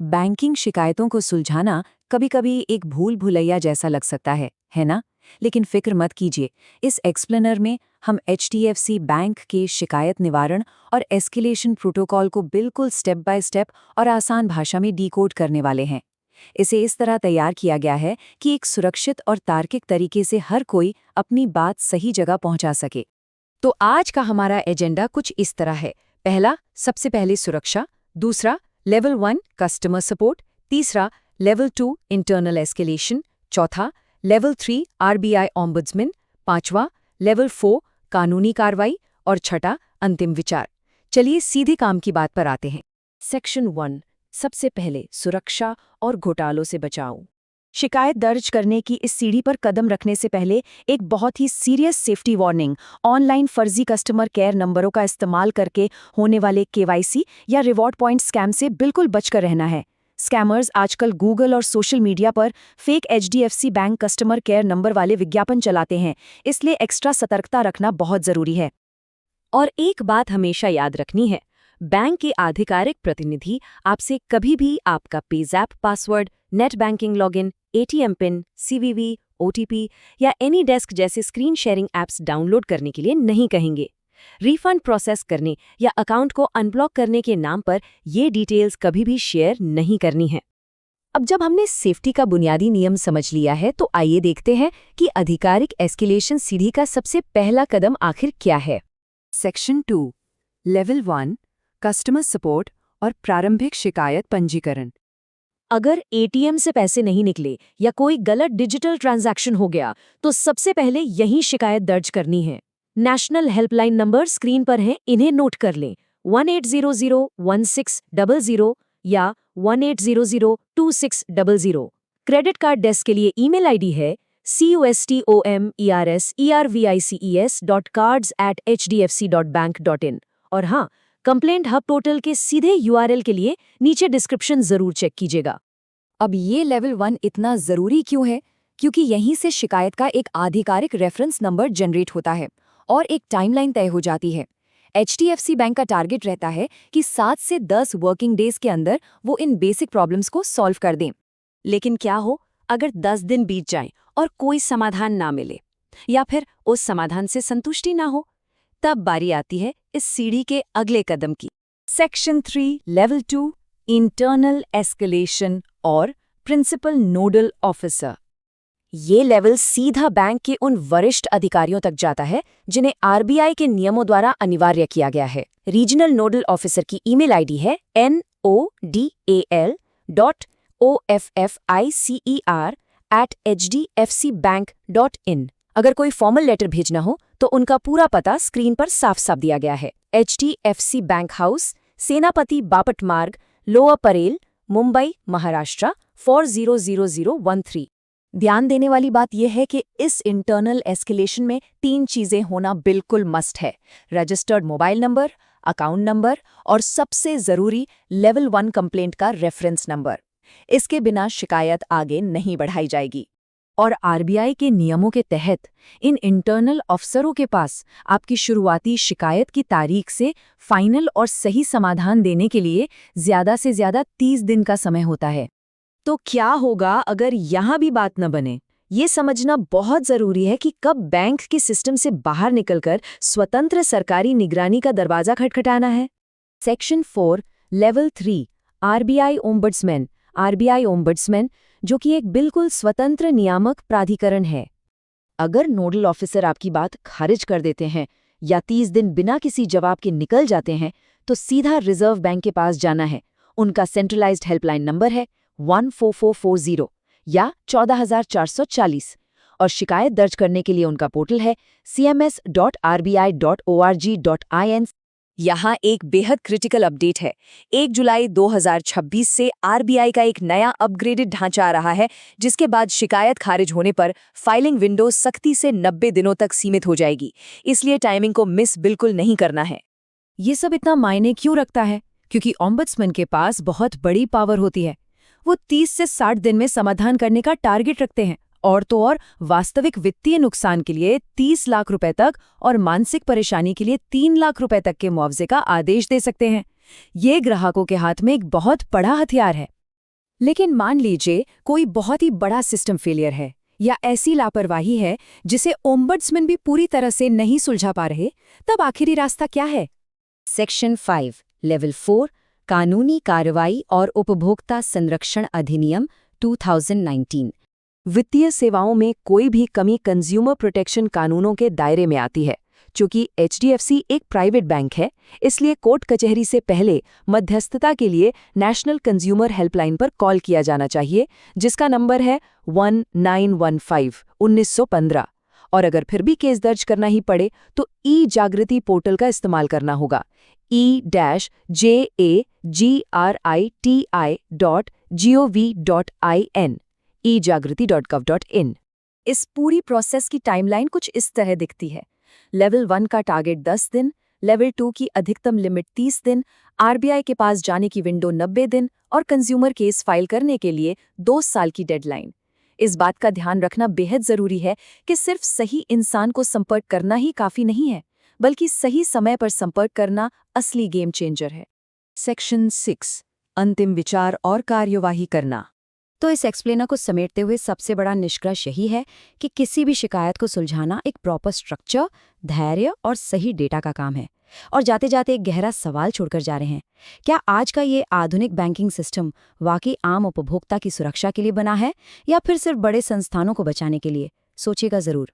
Banking शिकायतों को सुलझाना कभी-कभी एक भूल भुलैया जैसा लग सकता है ना? लेकिन फिक्र मत कीजिए, इस एक्सप्लेनर में हम एचडीएफसी बैंक के शिकायत निवारण और एस्केलेशन प्रोटोकॉल को बिल्कुल स्टेप बाय स्टेप और आसान भाषा में डिकोड करने वाले हैं। इसे इस तरह तैयार किया गया है कि एक सुरक्षित और तार्किक तरीके से हर कोई अपनी बात सही जगह पहुंचा सके। तो आज का हमारा एजेंडा कुछ इस तरह है। पहला, सबसे पहले सुरक्षा। दूसरा, लेवल 1 कस्टमर सपोर्ट। तीसरा, लेवल 2 इंटरनल एस्केलेशन। चौथा, लेवल 3 आरबीआई ओम्बुड्समैन। पांचवा, लेवल 4 कानूनी कार्रवाई। और छठा, अंतिम विचार। चलिए सीधे काम की बात पर आते हैं। सेक्शन 1, सबसे पहले सुरक्षा और घोटालों से बचाव। शिकायत दर्ज करने की इस सीढ़ी पर कदम रखने से पहले एक बहुत ही सीरियस सेफ्टी वार्निंग, ऑनलाइन फर्जी कस्टमर केयर नंबरों का इस्तेमाल करके होने वाले केवाईसी या रिवॉर्ड पॉइंट स्कैम से बिल्कुल बचकर रहना है। स्कैमर्स आजकल गूगल और सोशल मीडिया पर fake HDFC bank customer care number वाले विज्ञापन चलाते हैं, इसलिए एक्स्ट्रा सतर्कता रखना बहुत जरूरी है। और एक बात हमेशा याद रखनी है, बैंक के आधिकारिक प्रतिनिधि आपसे कभी भी आपका PayZapp password, net banking login, ATM pin, CVV, OTP या एनी डेस्क जैसे स्क्रीन शेयरिंग ऐप्स डाउनलोड करने के लिए नहीं कहेंगे। रिफंड प्रोसेस करने या अकाउंट को अनब्लॉक करने के नाम पर ये डिटेल्स कभी भी शेयर नहीं करनी है। अब जब हमने सेफ्टी का बुनियादी नियम समझ लिया है, तो आइए देखते हैं कि आधिकारिक एस्केलेशन सीढ़ी का सबसे पहला कदम आखिर क्या है। सेक्शन 2, लेवल 1 कस्टमर सपोर्ट और प्रारंभिक शिकायत पंजीकरण। अगर एटीएम से पैसे नहीं निकले या कोई गलत डिजिटल ट्रांजैक्शन हो गया, तो सबसे पहले यही शिकायत दर्ज करनी है। नेशनल हेल्पलाइन नंबर स्क्रीन पर हैं, इन्हें नोट कर लें। 1800-1600 या 1800-2600। क्रेडिट कार्ड डेस्क के लिए ईमेल आईडी है customerservices.cards@hdfc.bank.in। और हाँ, कंप्लेंट हब पोर्टल के सीधे यूआरएल के लिए नीचे डिस्क्रिप्शन जरूर चेक कीजिएगा। अब ये लेवल 1 इतना जरूरी क्यों है? क्योंकि यहीं से शिकायत का एक आधिकारिक रेफरेंस नंबर जनरेट होता है और एक टाइमलाइन तय हो जाती है। एचडीएफसी बैंक का टारगेट रहता है कि 7 से 10 वर्किंग डेज के अंदर वो इन बेसिक प्रॉब्लम्स को सॉल्व कर दें। लेकिन क्या हो अगर 10 दिन बीत जाएं और कोई समाधान ना मिले, या फिर उस समाधान से संतुष्टि ना हो? तब बारी आती है इस सीढ़ी के अगले कदम की। सेक्शन 3, लेवल 2 इंटरनल एस्केलेशन और प्रिंसिपल नोडल ऑफिसर। ये लेवल सीधा बैंक के उन वरिष्ठ अधिकारियों तक जाता है जिन्हें आरबीआई के नियमों द्वारा अनिवार्य किया गया है। रीजनल नोडल ऑफिसर की ईमेल आईडी है nodal.officer@hdfcbank.in। अगर कोई फॉर्मल लेटर भेजना हो तो उनका पूरा पता स्क्रीन पर साफ साफ दिया गया है। एचडीएफसी बैंक हाउस, सेनापति बापट मार्ग, लोअर परेल, मुंबई, महाराष्ट्र 400013। ध्यान देने वाली बात यह है कि इस इंटरनल एस्केलेशन में 3 चीजें होना बिल्कुल मस्ट है: registered mobile number, account number और सबसे जरूरी लेवल 1 कंप्लेंट का रेफरेंस नंबर। इसके बिना शिकायत आगे नहीं बढ़ाई जाएगी। और आरबीआई के नियमों के तहत इन इंटरनल अफसरों के पास आपकी शुरुआती शिकायत की तारीख से फाइनल और सही समाधान देने के लिए ज्यादा से ज्यादा 30 दिन का समय होता है। तो क्या होगा अगर यहाँ भी बात न बने? ये समझना बहुत जरूरी है कि कब बैंक के सिस्टम से बाहर निकलकर स्वतंत्र सरकारी निगरानी का दरवाजा खटखटाना है। Section 4, level 3 RBI ombudsman. RBI ombudsman, जो कि एक बिल्कुल स्वतंत्र नियामक प्राधिकरण है। अगर नोडल ऑफिसर आपकी बात खारिज कर देते हैं या 30 दिन बिना किसी जवाब के निकल जाते हैं, तो सीधा रिजर्व बैंक के पास जाना है। उनका सेंट्रलाइज्ड हेल्पलाइन नंबर है 14440 या 14440, और शिकायत दर्ज करने के लिए उनका पोर्टल है cms.rbi.org.in। यहाँ एक बेहद क्रिटिकल अपडेट है। 1 जुलाई 2026 से आरबीआई का एक नया अपग्रेडेड ढांचा आ रहा है, जिसके बाद शिकायत खारिज होने पर फाइलिंग विंडो सख्ती से 90 दिनों तक सीमित हो जाएगी। इसलिए टाइमिंग को मिस बिल्कुल नहीं करना है। ये सब इतना मायने क्यों रखता है? क्योंकि ओम्बुड्समैन के पास बहुत बड़ी पावर होती है। वो 30 से 60 दिन में समाधान करने का टारगेट रखते हैं, और तो और वास्तविक वित्तीय नुकसान के लिए 30 लाख रुपए तक और मानसिक परेशानी के लिए 3 लाख रुपए तक के मुआवजे का आदेश दे सकते हैं। ये ग्राहकों के हाथ में एक बहुत बड़ा हथियार है। लेकिन मान लीजिए कोई बहुत ही बड़ा सिस्टम फेलियर है या ऐसी लापरवाही है जिसे ओम्बड्समैन भी पूरी तरह से नहीं सुलझा पा रहे, तब आखिरी रास्ता क्या है? सेक्शन 5 लेवल 4 कानूनी कार्रवाई और उपभोक्ता संरक्षण अधिनियम 2019। वित्तीय सेवाओं में कोई भी कमी कंज्यूमर प्रोटेक्शन कानूनों के दायरे में आती है। चूंकि एचडीएफसी एक प्राइवेट बैंक है, इसलिए कोर्ट कचहरी से पहले मध्यस्थता के लिए नेशनल कंज्यूमर हेल्पलाइन पर कॉल किया जाना चाहिए, जिसका नंबर है 1915 और अगर फिर भी केस दर्ज करना ही पड़े तो ई-जागृति पोर्टल का इस्तेमाल करना होगा, e-jagriti.gov.in ejagriti.gov.in। इस पूरी प्रोसेस की टाइमलाइन कुछ इस तरह दिखती है। लेवल 1 का टारगेट 10 दिन, लेवल 2 की अधिकतम लिमिट 30 दिन, आरबीआई के पास जाने की विंडो 90 दिन और कंज्यूमर केस फाइल करने के लिए 2 साल की डेडलाइन। इस बात का ध्यान रखना बेहद जरूरी है कि सिर्फ सही इंसान को संपर्क करना ही काफी नहीं है, बल्कि सही समय पर संपर्क करना असली गेम चेंजर है। सेक्शन 6 अंतिम विचार और कार्यवाही करना। तो इस एक्सप्लेनर को समेटते हुए सबसे बड़ा निष्कर्ष यही है कि किसी भी शिकायत को सुलझाना एक प्रॉपर स्ट्रक्चर, धैर्य और सही डेटा का काम है। और जाते जाते एक गहरा सवाल छोड़कर जा रहे हैं, क्या आज का ये आधुनिक बैंकिंग सिस्टम वाकई आम उपभोक्ता की सुरक्षा के लिए बना है या फिर सिर्फ बड़े संस्थानों को बचाने के लिए? सोचिएगा जरूर।